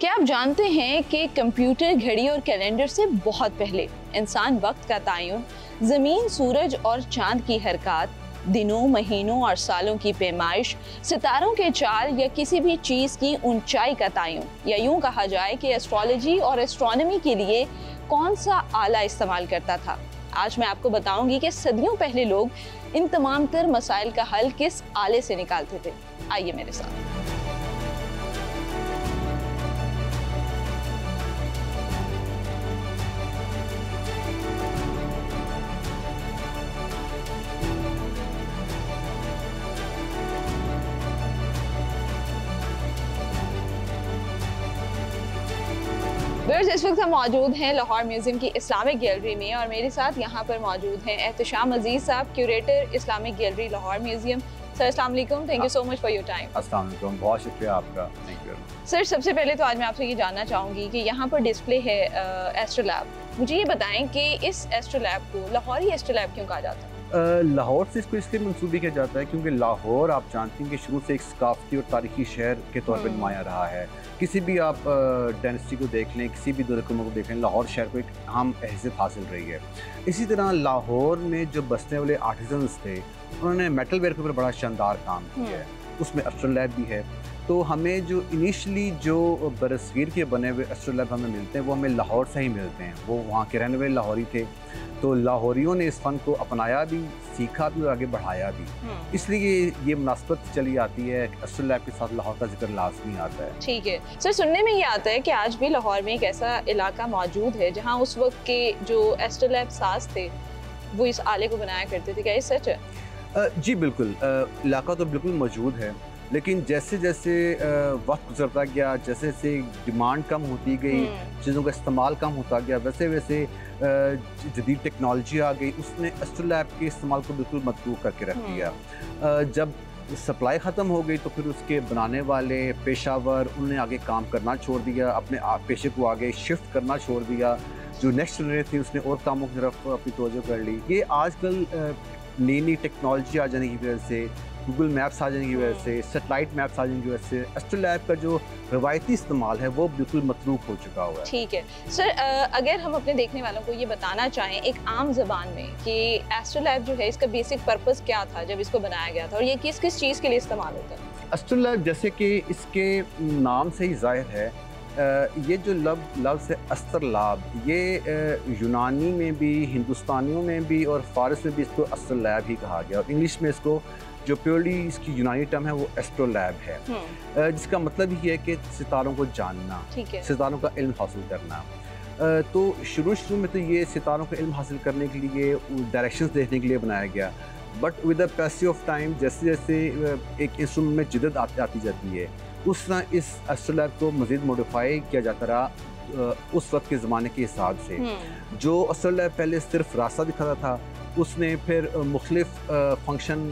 क्या आप जानते हैं कि कंप्यूटर, घड़ी और कैलेंडर से बहुत पहले इंसान वक्त का तयन, ज़मीन, सूरज और चांद की हरकत, दिनों, महीनों और सालों की पैमाइश, सितारों के चाल या किसी भी चीज़ की ऊंचाई का तयन, या यूं कहा जाए कि एस्ट्रोलॉजी और एस्ट्रोनॉमी के लिए कौन सा आला इस्तेमाल करता था। आज मैं आपको बताऊंगी कि सदियों पहले लोग इन तमाम तर मसाइल का हल किस आले से निकालते थे। आइए मेरे साथ। इस वक्त हम मौजूद हैं लाहौर म्यूजियम की इस्लामिक गैलरी में और मेरे साथ यहाँ पर मौजूद हैं एहतशाम अजीज साहब, curator Islamic gallery Lahore museum. Sir अस्सलाम वालेकुम, thank you so much for your time. अस्सलाम वालेकुम, बहुत शुक्रिया आपका, थैंक यू। सर सबसे पहले तो आज मैं आपसे ये जानना चाहूँगी कि यहाँ पर डिस्प्ले है एस्ट्रोलैब, मुझे ये बताएं कि इस एस्ट्रोलैब को लाहौरी एस्ट्रोलैब क्यों कहा जाता है? लाहौर से इसको इसलिए मंसूबी किया जाता है क्योंकि लाहौर आप जानते हैं कि शुरू से एक सकाफती और तारीखी शहर के तौर पर नुमाया रहा है। किसी भी आप डायनेस्टी को देख लें, किसी भी दौर-ए-हुकूमत को देख लें, लाहौर शहर को एक अहम हैसियत हासिल रही है। इसी तरह लाहौर में जो बसने वाले आर्टिजन्स थे, उन्होंने मेटल वेयर के ऊपर बड़ा शानदार काम किया है, उसमें एस्ट्रोलैब भी है। तो हमें जो इनिशली जो बरसगीर के बने हुए एस्ट्रोलैब हमें मिलते हैं वो हमें लाहौर से ही मिलते हैं। वो वहाँ के रहने वाले लाहौरी थे, तो लाहौरियों ने इस फ़न को अपनाया भी, सीखा भी और आगे बढ़ाया भी। इसलिए ये मुनासबत चली आती है कि एस्ट्रोलैब के साथ लाहौर का जिक्र लाजमी आता है। ठीक है सर, सुनने में ये आता है कि आज भी लाहौर में एक ऐसा इलाका मौजूद है जहाँ उस वक्त के जो एस्ट्रोलैब साज थे वो इस आले को बनाया करते थे, क्या ये सच है? जी बिल्कुल, इलाका तो बिल्कुल मौजूद है, लेकिन जैसे जैसे वक्त गुजरता गया, जैसे जैसे डिमांड कम होती गई, चीज़ों का इस्तेमाल कम होता गया, वैसे वैसे जदीद टेक्नोलॉजी आ गई, उसने एस्ट्रोलैब के इस्तेमाल को बिल्कुल मतरूक करके रख दिया। जब सप्लाई ख़त्म हो गई तो फिर उसके बनाने वाले पेशावर उन्होंने आगे काम करना छोड़ दिया, अपने पेशे को आगे शिफ्ट करना छोड़ दिया। जो नेक्स्ट जनरेशन थी उसने और कामों की तरफ अपनी तवज्जो कर ली। ये आजकल नई नई टेक्नोलॉजी आ जाने की वजह से, गूगल मैप्स आ जाने की वजह से, सेटेलाइट मैप्स आ जाने की वजह से एस्ट्रोलैब का जो रवायती इस्तेमाल है वो बिल्कुल मतरूक हो चुका हुआ है। ठीक है सर, अगर हम अपने देखने वालों को ये बताना चाहें एक आम ज़बान में कि एस्ट्रोलैब जो है इसका बेसिक पर्पस क्या था जब इसको बनाया गया था और ये किस किस चीज़ के लिए इस्तेमाल होता है? एस्ट्रोलैब जैसे कि इसके नाम से ही ज़ाहिर है, ये जो लफ्ज़ है अस्त्रलाब, ये यूनानी में भी, हिंदुस्तानियों में भी और फ़ारस में भी इसको अस्त्रलैब ही कहा गया। और इंग्लिश में इसको जो प्योरली इसकी यूनानी टर्म है वो एस्ट्रोलैब है, जिसका मतलब ही है कि सितारों को जानना, सितारों का इल्म हासिल करना। तो शुरू में तो ये सितारों का इल्म हासिल करने के लिए, डायरेक्शंस देखने के लिए बनाया गया, but with the passage of time जैसे जैसे एक इंस्ट्रूमेंट में जिद्दत आती जाती है, उस तरह इस एस्ट्रोलैब को मज़ीद मॉडिफाई किया जाता रहा उस वक्त के ज़माने के हिसाब से। जो एस्ट्रोलैब पहले सिर्फ रास्ता दिखाता था, उसने फिर मुख्तलिफ फंक्शन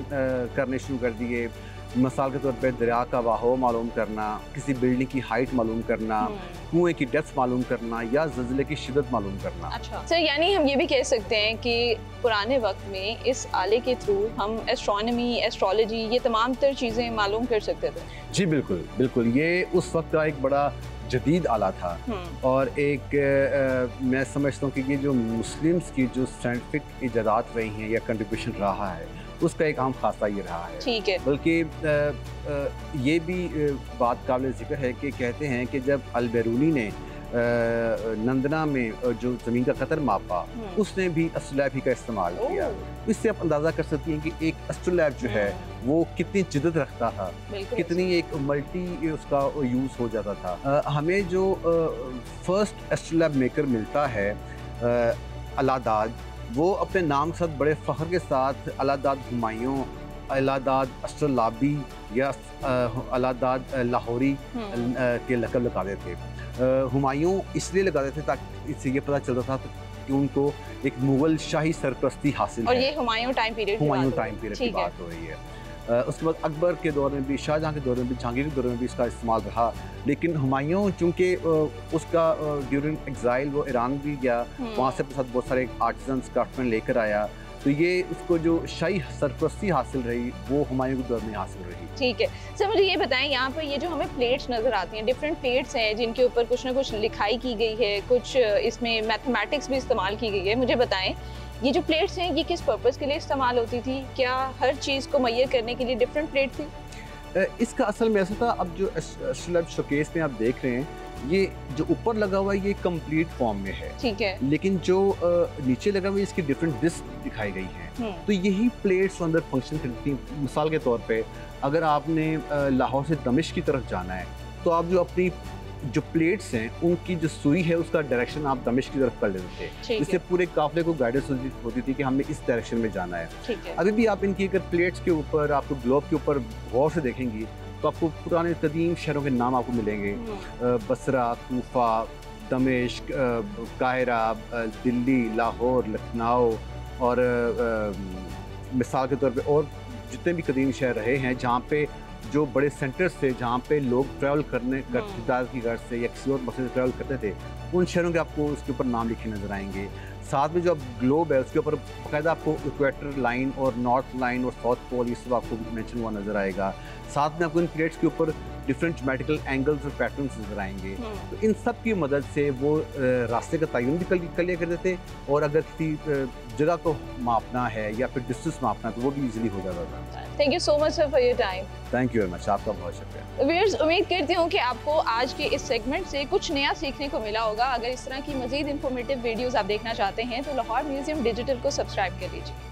करने शुरू कर दिए। मिसाल के तौर पे दरिया का बहाव मालूम करना, किसी बिल्डिंग की हाइट मालूम करना, कुएं की डेप्थ मालूम करना या ज़लज़ले की शिद्दत मालूम करना। अच्छा सर, यानी हम ये भी कह सकते हैं कि पुराने वक्त में इस आले के थ्रू हम एस्ट्रोनॉमी, एस्ट्रोलॉजी, ये तमाम तर चीज़ें मालूम कर सकते थे। जी बिल्कुल बिल्कुल, ये उस वक्त का एक बड़ा जदीद आला था और एक मैं समझता हूँ कि ये जो मुस्लिम्स की जो साइंटिफिक इजादात रही हैं या कंट्रीब्यूशन रहा है उसका एक अहम खासा ये रहा है। ठीक है, बल्कि ये भी बात काबिल ज़िक्र है कि कहते हैं कि जब अल-बैरूनी ने नंदना में जो ज़मीन का कतर मापा, उसने भी एस्ट्रोलैब ही का इस्तेमाल किया। इससे आप अंदाज़ा कर सकती हैं कि एक एस्ट्रोलैब जो है वो कितनी जिद्दत रखता था, कितनी एक मल्टी उसका यूज़ हो जाता था। हमें जो फर्स्ट एस्ट्रोलैब मेकर मिलता है अलादाद, वो अपने नाम के साथ बड़े फ़ख्र के साथ अलादाद हुमायूं, अलादाद एस्ट्रोलाबी या अलादाद लाहौरी के लक़ब लगाते थे। हुमायूं इसलिए लगाते थे ताकि इससे ये पता चलता था कि उनको एक मुग़ल शाही सरपरस्ती हासिल है। और ये हुमायूं टाइम पीरियड की बात हो रही है। उसके बाद अकबर के दौर में भी, शाहजहाँ के दौर में भी, जहांगीर के दौर में भी इसका इस्तेमाल रहा। लेकिन हुमायूं चूँकि उसका ड्यूरिंग एग्ज़ाइल वो ईरान भी गया, वहाँ से अपने साथ बहुत सारे आर्टिजन्स, क्राफ्टमैन लेकर आया, तो ये उसको जो शाही सरपरस्ती हासिल रही वो हुमायूं के दौर में हासिल रही। ठीक है सर, मुझे ये बताएं यहाँ पर ये जो हमें प्लेट्स नज़र आती हैं, डिफरेंट प्लेट्स हैं जिनके ऊपर कुछ ना कुछ लिखाई की गई है, कुछ इसमें मैथमेटिक्स भी इस्तेमाल की गई है। मुझे बताएं ये जो प्लेट्स हैं ये किस पर्पज़ के लिए इस्तेमाल होती थी? क्या हर चीज़ को मुहैया करने के लिए डिफरेंट प्लेट थी? इसका असल में ऐसा था, अब जो स्लैब शोकेस में आप देख रहे हैं ये जो ऊपर लगा हुआ है ये कंप्लीट फॉर्म में है, ठीक है, लेकिन जो नीचे लगा हुआ है इसकी डिफरेंट डिस्क दिखाई गई हैं। तो यही प्लेट्स अंदर फंक्शन करती हैं। मिसाल के तौर पे अगर आपने लाहौर से दमिश्क की तरफ जाना है तो आप जो अपनी जो प्लेट्स हैं उनकी जो सुई है उसका डायरेक्शन आप दमिश्क की तरफ कर लेते थे, इससे पूरे काफिले को गाइडेंस होती थी कि हमें इस डायरेक्शन में जाना है। अभी भी आप इनकी अगर प्लेट्स के ऊपर आपको ग्लोब के ऊपर गौर से देखेंगी तो आपको पुराने कदीम शहरों के नाम आपको मिलेंगे, बसरा, कूफा, दमिश्क, काहिरा, दिल्ली, लाहौर, लखनऊ और मिसाल के तौर पे और जितने भी कदीम शहर रहे हैं जहाँ पे जो बड़े सेंटर्स थे जहाँ पे लोग ट्रैवल करने रिश्तेदार की घर से या किसी और मकसद से ट्रैवल करते थे, उन शहरों के आपको उसके ऊपर नाम लिखे नज़र आएंगे। साथ में जो अब ग्लोब है उसके ऊपर बाकायदा आपको इक्वेटर लाइन और नॉर्थ लाइन और साउथ पोल ये सब आपको मेंशन हुआ नज़र आएगा। साथ में आपको इन प्लेट्स के ऊपर डिफरेंट ज्योमेट्रिकल एंगल्स और पैटर्न्स नज़र आएंगे। तो इन सब की मदद से वो रास्ते का तयन भी कर लिया करते थे और अगर किसी जगह को मापना है या फिर डिस्टेंस मापना तो वो भी इजीली हो जाता था। Thank you so much sir for your time. Thank you very much, आपका बहुत शुक्रिया। व्यूअर्स, उम्मीद करती हूँ कि आपको आज के इस सेगमेंट से कुछ नया सीखने को मिला होगा। अगर इस तरह की मज़ीद इंफॉर्मेटिव वीडियोस आप देखना चाहते हैं तो लाहौर म्यूजियम डिजिटल को सब्सक्राइब कर लीजिए।